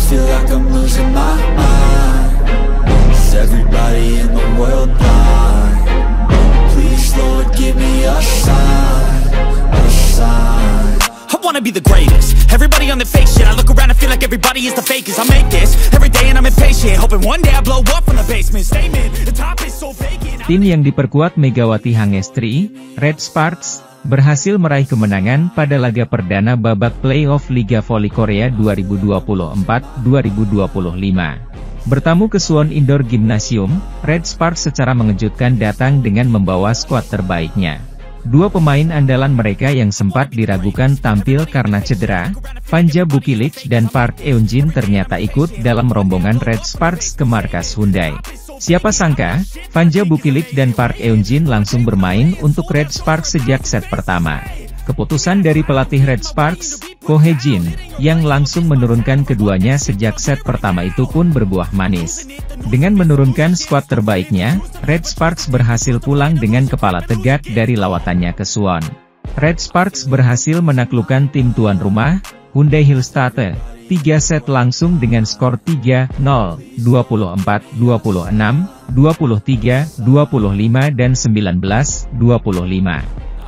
feel like I'm losing my mind. Is everybody in the world blind? Please, Lord, give me a sign, a sign. I wanna be the greatest. Everybody on the fake shit. I look around and feel like everybody is the fakest. I make this every day and I'm impatient, hoping one day I blow up from the basement. Statement, the top is so vacant. Tim yang diperkuat Megawati Hangestri, Red Sparks, berhasil meraih kemenangan pada laga perdana babak playoff Liga Voli Korea 2024-2025. Bertamu ke Suwon Indoor Gymnasium, Red Sparks secara mengejutkan datang dengan membawa skuad terbaiknya. Dua pemain andalan mereka yang sempat diragukan tampil karena cedera, Fanja Bukilich dan Park Eun-jin ternyata ikut dalam rombongan Red Sparks ke markas Hyundai. Siapa sangka, Fanja Bukilich dan Park Eun-jin langsung bermain untuk Red Sparks sejak set pertama. Keputusan dari pelatih Red Sparks, Ko Hae-jin, yang langsung menurunkan keduanya sejak set pertama itu pun berbuah manis. Dengan menurunkan skuad terbaiknya, Red Sparks berhasil pulang dengan kepala tegak dari lawatannya ke Suwon. Red Sparks berhasil menaklukkan tim tuan rumah, Hyundai Hillstatte, 3 set langsung dengan skor 3-0, 24-26, 23-25 dan 19-25.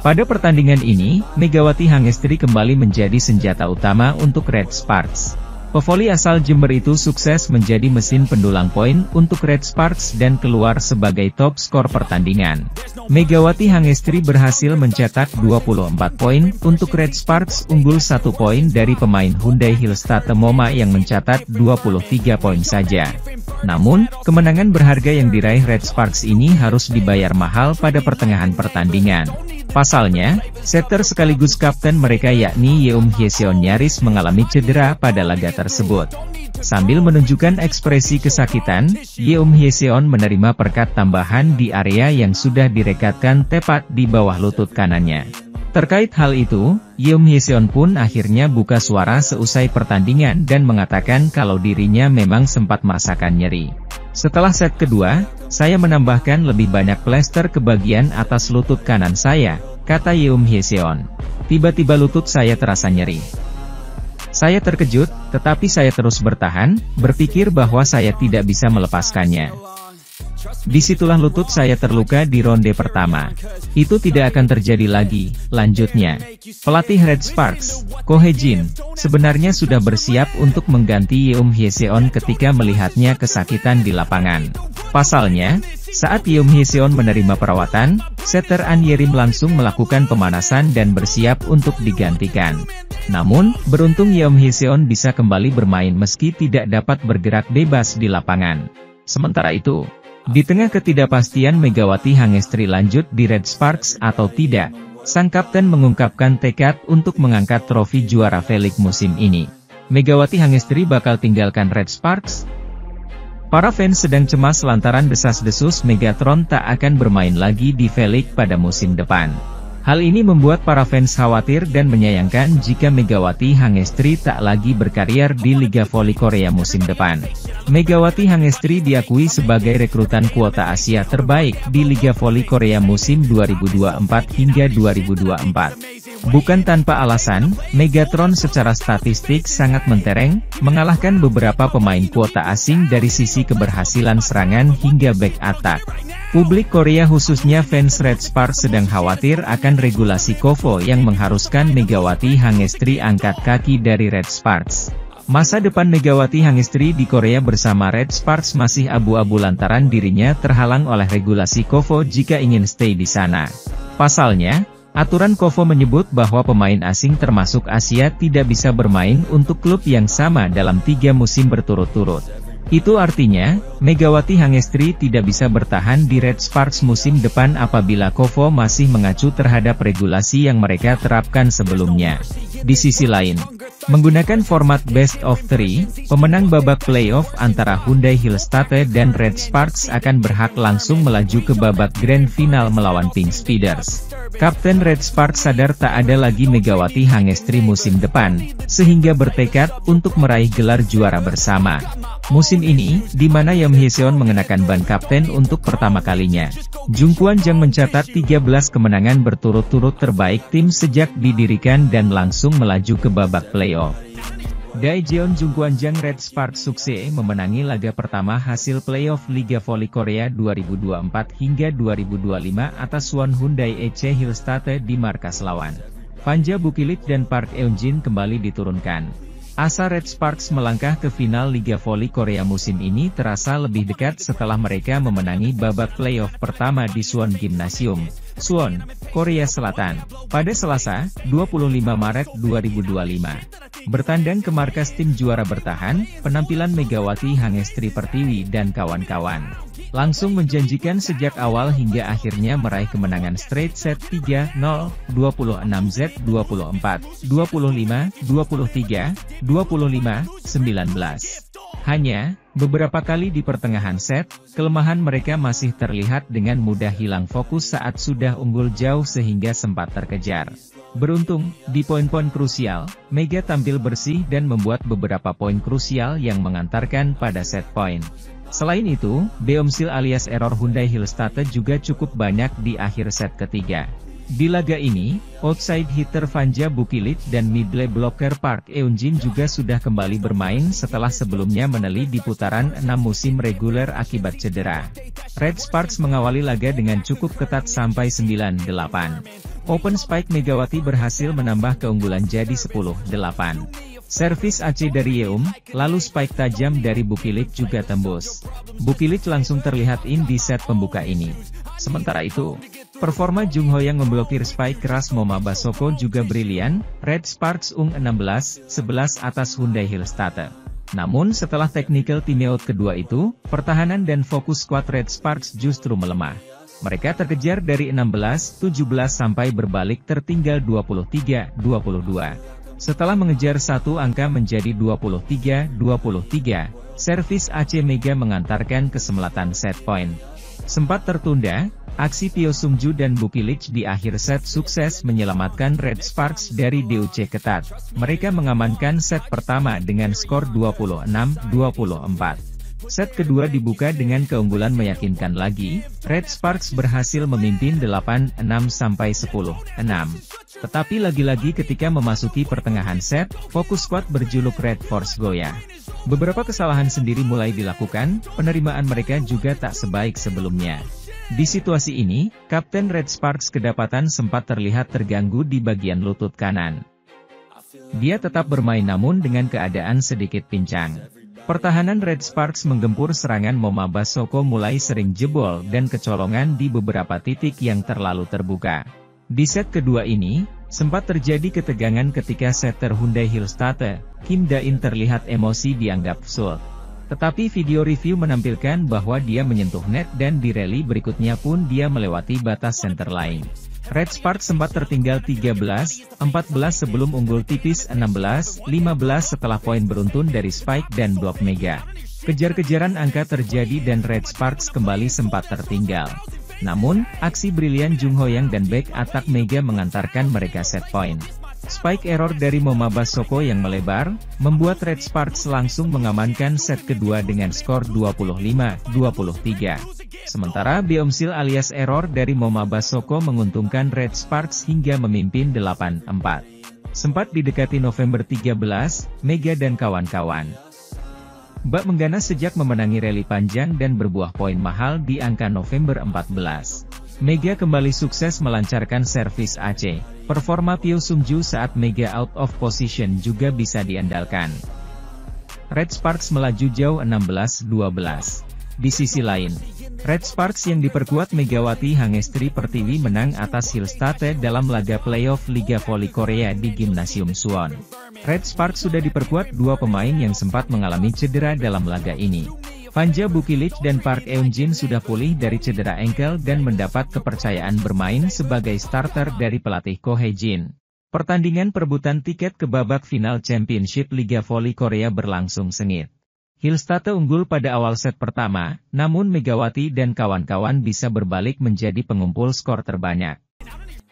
Pada pertandingan ini, Megawati Hangestri kembali menjadi senjata utama untuk Red Sparks. Pevoli asal Jember itu sukses menjadi mesin pendulang poin untuk Red Sparks dan keluar sebagai top skor pertandingan. Megawati Hangestri berhasil mencetak 24 poin untuk Red Sparks, unggul 1 poin dari pemain Hyundai Hillstatte Moma yang mencatat 23 poin saja. Namun, kemenangan berharga yang diraih Red Sparks ini harus dibayar mahal pada pertengahan pertandingan. Pasalnya, setter sekaligus kapten mereka yakni Yeom Hyeseon nyaris mengalami cedera pada laga tersebut. Sambil menunjukkan ekspresi kesakitan, Yeom Hyeseon menerima perkat tambahan di area yang sudah direkatkan tepat di bawah lutut kanannya. Terkait hal itu, Yeom Hyeseon pun akhirnya buka suara seusai pertandingan dan mengatakan kalau dirinya memang sempat merasakan nyeri. Setelah set kedua, saya menambahkan lebih banyak plester ke bagian atas lutut kanan saya, kata Yeom Hyeseon. Tiba-tiba lutut saya terasa nyeri. Saya terkejut, tetapi saya terus bertahan, berpikir bahwa saya tidak bisa melepaskannya. Disitulah lutut saya terluka di ronde pertama. Itu tidak akan terjadi lagi, lanjutnya. Pelatih Red Sparks, Ko Hae-jin, sebenarnya sudah bersiap untuk mengganti Yeom Hyeseon ketika melihatnya kesakitan di lapangan. Pasalnya, saat Yeom Hyeseon menerima perawatan, setter An Yerim langsung melakukan pemanasan dan bersiap untuk digantikan. Namun, beruntung Yeom Hyeseon bisa kembali bermain meski tidak dapat bergerak bebas di lapangan. Sementara itu, di tengah ketidakpastian Megawati Hangestri lanjut di Red Sparks atau tidak, sang kapten mengungkapkan tekad untuk mengangkat trofi juara V-League musim ini. Megawati Hangestri bakal tinggalkan Red Sparks? Para fans sedang cemas lantaran desas-desus Megatron tak akan bermain lagi di V-League pada musim depan. Hal ini membuat para fans khawatir dan menyayangkan jika Megawati Hangestri tak lagi berkarier di Liga Voli Korea musim depan. Megawati Hangestri diakui sebagai rekrutan kuota Asia terbaik di Liga Voli Korea musim 2024 hingga 2024. Bukan tanpa alasan, Megatron secara statistik sangat mentereng, mengalahkan beberapa pemain kuota asing dari sisi keberhasilan serangan hingga back attack. Publik Korea khususnya fans Red Sparks sedang khawatir akan regulasi KOVO yang mengharuskan Megawati Hangestri angkat kaki dari Red Sparks. Masa depan Megawati Hangestri di Korea bersama Red Sparks masih abu-abu lantaran dirinya terhalang oleh regulasi KOVO jika ingin stay di sana. Pasalnya, aturan KOVO menyebut bahwa pemain asing termasuk Asia tidak bisa bermain untuk klub yang sama dalam 3 musim berturut-turut. Itu artinya, Megawati Hangestri tidak bisa bertahan di Red Sparks musim depan apabila KOVO masih mengacu terhadap regulasi yang mereka terapkan sebelumnya. Di sisi lain, menggunakan format Best of 3, pemenang babak playoff antara Hyundai Hillstatte dan Red Sparks akan berhak langsung melaju ke babak grand final melawan Pink Speeders. Kapten Red Sparks sadar tak ada lagi Megawati Hangestri musim depan, sehingga bertekad untuk meraih gelar juara bersama. Musim ini, di mana Yeom Hyeseon mengenakan ban kapten untuk pertama kalinya. Jung Kwon Jang mencatat 13 kemenangan berturut-turut terbaik tim sejak didirikan dan langsung melaju ke babak playoff. Daejeon Jungkwanjang Red Sparks sukses memenangi laga pertama hasil playoff Liga Voli Korea 2024 hingga 2025 atas Suwon Hyundai EC Hillstatte di markas lawan. Fanja Bukilit dan Park Eun-jin kembali diturunkan. Asa Red Sparks melangkah ke final Liga Voli Korea musim ini terasa lebih dekat setelah mereka memenangi babak playoff pertama di Suwon Gymnasium, Suwon, Korea Selatan, pada Selasa, 25 Maret 2025. Bertandang ke markas tim juara bertahan, penampilan Megawati Hangestri Pertiwi dan kawan-kawan langsung menjanjikan sejak awal hingga akhirnya meraih kemenangan straight set 3-0, 26-Z, 24, 25, 23, 25, 19. Hanya, beberapa kali di pertengahan set, kelemahan mereka masih terlihat dengan mudah hilang fokus saat sudah unggul jauh sehingga sempat terkejar. Beruntung, di poin-poin krusial, Mega tampil bersih dan membuat beberapa poin krusial yang mengantarkan pada set point. Selain itu, Beomsil alias error Hyundai Hillstatte juga cukup banyak di akhir set ketiga. Di laga ini, outside hitter Fanja Bukilit dan middle blocker Park Eun-jin juga sudah kembali bermain setelah sebelumnya meneli di putaran 6 musim reguler akibat cedera. Red Sparks mengawali laga dengan cukup ketat sampai 9-8. Open spike Megawati berhasil menambah keunggulan jadi 10-8. Servis AC dari Yeum, lalu spike tajam dari Bukilit juga tembus. Bukilit langsung terlihat di set pembuka ini. Sementara itu, performa Jung Hoyang memblokir spike keras Moma Basoko juga brilian, Red Sparks 16-11 atas Hyundai Hillstatte. Namun setelah technical timeout kedua itu, pertahanan dan fokus squad Red Sparks justru melemah. Mereka terkejar dari 16-17 sampai berbalik tertinggal 23-22. Setelah mengejar satu angka menjadi 23-23, servis AC Mega mengantarkan kesemlatan set point. Sempat tertunda, aksi Pyo Sung-ju dan Bukilit di akhir set sukses menyelamatkan Red Sparks dari DOC ketat. Mereka mengamankan set pertama dengan skor 26-24. Set kedua dibuka dengan keunggulan meyakinkan lagi, Red Sparks berhasil memimpin 8-6 sampai 10-6. Tetapi lagi-lagi ketika memasuki pertengahan set, fokus squad berjuluk Red Force goyah. Beberapa kesalahan sendiri mulai dilakukan, penerimaan mereka juga tak sebaik sebelumnya. Di situasi ini, Kapten Red Sparks kedapatan sempat terlihat terganggu di bagian lutut kanan. Dia tetap bermain namun dengan keadaan sedikit pincang. Pertahanan Red Sparks menggempur serangan Moma Basoko mulai sering jebol dan kecolongan di beberapa titik yang terlalu terbuka. Di set kedua ini, sempat terjadi ketegangan ketika setter Hyundai Hillstatte, Kim Da-in terlihat emosi dianggap psul. Tetapi video review menampilkan bahwa dia menyentuh net dan di rally berikutnya pun dia melewati batas center line. Red Sparks sempat tertinggal 13-14 sebelum unggul tipis 16-15 setelah poin beruntun dari spike dan blok Mega. Kejar-kejaran angka terjadi dan Red Sparks kembali sempat tertinggal. Namun, aksi brilian Jung Hoyang dan back attack Mega mengantarkan mereka set point. Spike error dari Moma Basoko yang melebar, membuat Red Sparks langsung mengamankan set kedua dengan skor 25-23. Sementara Beomsil alias error dari Moma Basoko menguntungkan Red Sparks hingga memimpin 8-4. Sempat didekati November 13, Mega dan kawan-kawan bak mengganas sejak memenangi rally panjang dan berbuah poin mahal di angka November 14. Mega kembali sukses melancarkan servis AC. Performa Pyo Sung-ju saat Mega out of position juga bisa diandalkan. Red Sparks melaju jauh 16-12. Di sisi lain, Red Sparks yang diperkuat Megawati Hangestri Pertiwi menang atas Hillstatte dalam laga playoff Liga Voli Korea di Gymnasium Suwon. Red Sparks sudah diperkuat dua pemain yang sempat mengalami cedera dalam laga ini. Fanja Bukilit dan Park Eun-jin sudah pulih dari cedera ankle dan mendapat kepercayaan bermain sebagai starter dari pelatih Ko Hae-jin. Pertandingan perebutan tiket ke babak final Championship Liga Voli Korea berlangsung sengit. Hillstatte unggul pada awal set pertama, namun Megawati dan kawan-kawan bisa berbalik menjadi pengumpul skor terbanyak.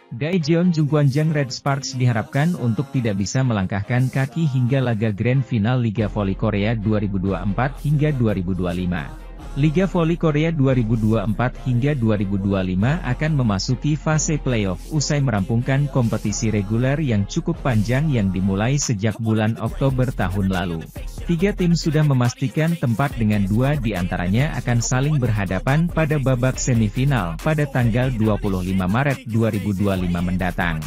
Daejeon Jungkwanjang Red Sparks diharapkan untuk tidak bisa melangkahkan kaki hingga laga Grand Final Liga Voli Korea 2024 hingga 2025. Liga Voli Korea 2024 hingga 2025 akan memasuki fase playoff usai merampungkan kompetisi reguler yang cukup panjang yang dimulai sejak bulan Oktober tahun lalu. 3 tim sudah memastikan tempat dengan 2 di antaranya akan saling berhadapan pada babak semifinal pada tanggal 25 Maret 2025 mendatang.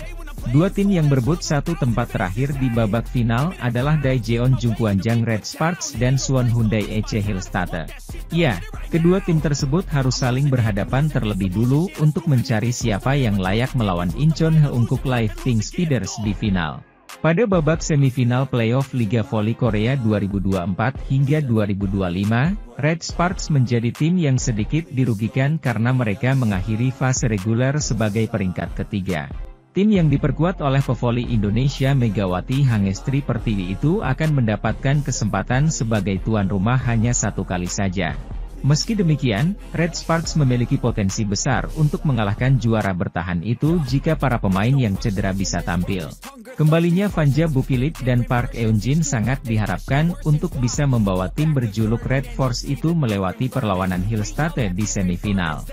2 tim yang berebut satu tempat terakhir di babak final adalah Daejeon Jungkwanjang Red Sparks dan Suwon Hyundai EC Hillstatte. Ya, kedua tim tersebut harus saling berhadapan terlebih dulu untuk mencari siapa yang layak melawan Incheon Heungkuk Live Pink Speeders di final. Pada babak semifinal playoff Liga Voli Korea 2024 hingga 2025, Red Sparks menjadi tim yang sedikit dirugikan karena mereka mengakhiri fase reguler sebagai peringkat ketiga. Tim yang diperkuat oleh pevoli Indonesia Megawati Hangestri Pertiwi itu akan mendapatkan kesempatan sebagai tuan rumah hanya 1 kali saja. Meski demikian, Red Sparks memiliki potensi besar untuk mengalahkan juara bertahan itu jika para pemain yang cedera bisa tampil. Kembalinya Fanja Bukilit dan Park Eun-jin sangat diharapkan untuk bisa membawa tim berjuluk Red Force itu melewati perlawanan Hillstatte di semifinal.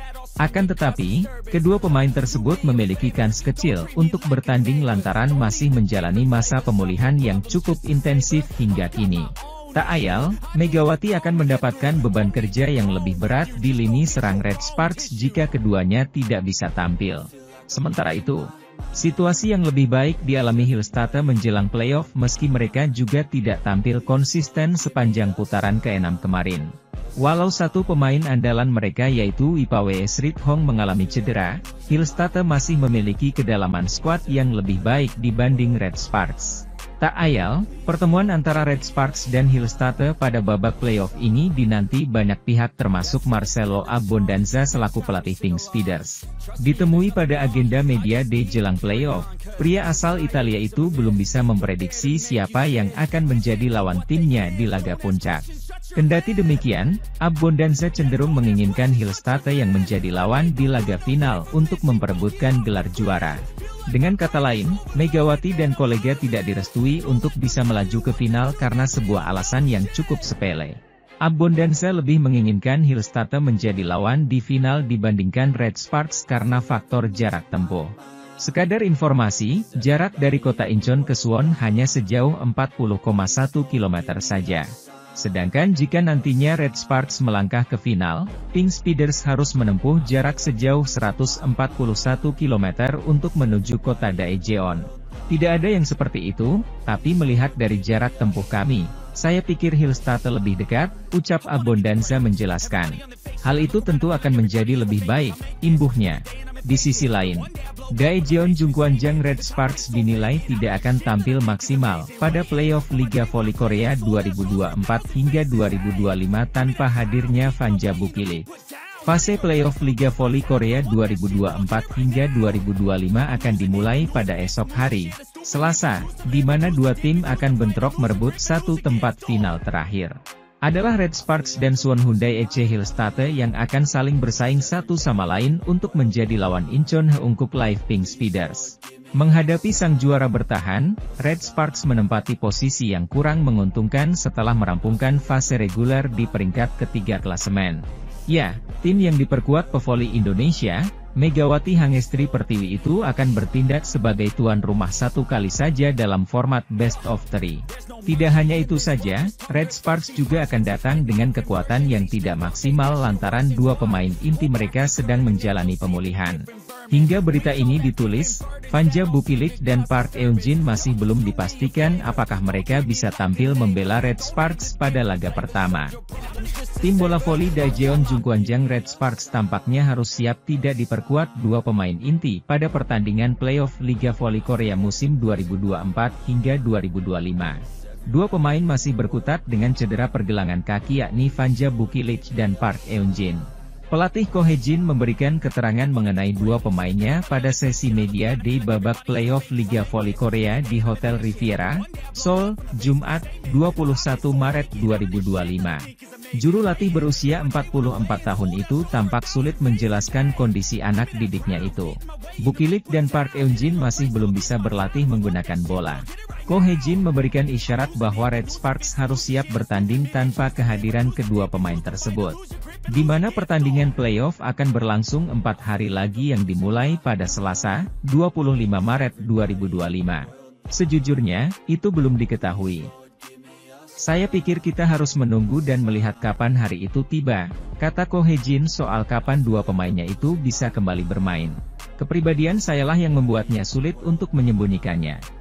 Akan tetapi, kedua pemain tersebut memiliki kans kecil untuk bertanding lantaran masih menjalani masa pemulihan yang cukup intensif hingga kini. Tak ayal, Megawati akan mendapatkan beban kerja yang lebih berat di lini serang Red Sparks jika keduanya tidak bisa tampil. Sementara itu, situasi yang lebih baik dialami Hillstatte menjelang playoff meski mereka juga tidak tampil konsisten sepanjang putaran ke-6 kemarin. Walau satu pemain andalan mereka yaitu Ipawe Srithong mengalami cedera, Hillstatte masih memiliki kedalaman skuad yang lebih baik dibanding Red Sparks. Tak ayal, pertemuan antara Red Sparks dan Hillstatte pada babak playoff ini dinanti banyak pihak termasuk Marcelo Abbondanza selaku pelatih Pink Speeders. Ditemui pada agenda media day jelang playoff, pria asal Italia itu belum bisa memprediksi siapa yang akan menjadi lawan timnya di laga puncak. Kendati demikian, Abbondanza cenderung menginginkan Hillstatte yang menjadi lawan di laga final untuk memperebutkan gelar juara. Dengan kata lain, Megawati dan kolega tidak direstui untuk bisa melaju ke final karena sebuah alasan yang cukup sepele. Abbondanza lebih menginginkan Hillstatte menjadi lawan di final dibandingkan Red Sparks karena faktor jarak tempuh. Sekadar informasi, jarak dari kota Incheon ke Suwon hanya sejauh 40,1 km saja. Sedangkan jika nantinya Red Sparks melangkah ke final, Pink Speeders harus menempuh jarak sejauh 141 km untuk menuju kota Daejeon. Tidak ada yang seperti itu, tapi melihat dari jarak tempuh kami, saya pikir Hillstatte lebih dekat, ucap Abbondanza menjelaskan. Hal itu tentu akan menjadi lebih baik, imbuhnya. Di sisi lain, Daejeon Jungkwanjang Red Sparks dinilai tidak akan tampil maksimal pada playoff Liga Voli Korea 2024 hingga 2025 tanpa hadirnya Fanja Bukilit. Fase playoff Liga Voli Korea 2024 hingga 2025 akan dimulai pada esok hari, Selasa, di mana 2 tim akan bentrok merebut satu tempat final terakhir. Adalah Red Sparks dan Suwon Hyundai EC Hillstatte yang akan saling bersaing satu sama lain untuk menjadi lawan Incheon Heungkuk Live Pink Speeders. Menghadapi sang juara bertahan, Red Sparks menempati posisi yang kurang menguntungkan setelah merampungkan fase reguler di peringkat ketiga klasemen. Ya, tim yang diperkuat pevoli Indonesia, Megawati Hangestri Pertiwi itu akan bertindak sebagai tuan rumah 1 kali saja dalam format best of 3. Tidak hanya itu saja, Red Sparks juga akan datang dengan kekuatan yang tidak maksimal lantaran 2 pemain inti mereka sedang menjalani pemulihan. Hingga berita ini ditulis, Fanja Bukilit dan Park Eun-jin masih belum dipastikan apakah mereka bisa tampil membela Red Sparks pada laga pertama. Tim bola voli Daejeon Jungkwanjang Red Sparks tampaknya harus siap tidak diperkuat 2 pemain inti pada pertandingan playoff Liga Voli Korea musim 2024 hingga 2025. 2 pemain masih berkutat dengan cedera pergelangan kaki yakni Fanja Bukilit dan Park Eun-jin. Pelatih Ko Hae-jin memberikan keterangan mengenai 2 pemainnya pada sesi media day babak playoff Liga Voli Korea di Hotel Riviera, Seoul, Jumat, 21 Maret 2025. Juru latih berusia 44 tahun itu tampak sulit menjelaskan kondisi anak didiknya itu. Bukilit dan Park Eun-jin masih belum bisa berlatih menggunakan bola. Ko Hae-jin memberikan isyarat bahwa Red Sparks harus siap bertanding tanpa kehadiran kedua pemain tersebut. di mana pertandingan playoff akan berlangsung 4 hari lagi yang dimulai pada Selasa, 25 Maret 2025. Sejujurnya, itu belum diketahui. Saya pikir kita harus menunggu dan melihat kapan hari itu tiba, kata Ko Hye-jin soal kapan dua pemainnya itu bisa kembali bermain. Kepribadian sayalah yang membuatnya sulit untuk menyembunyikannya.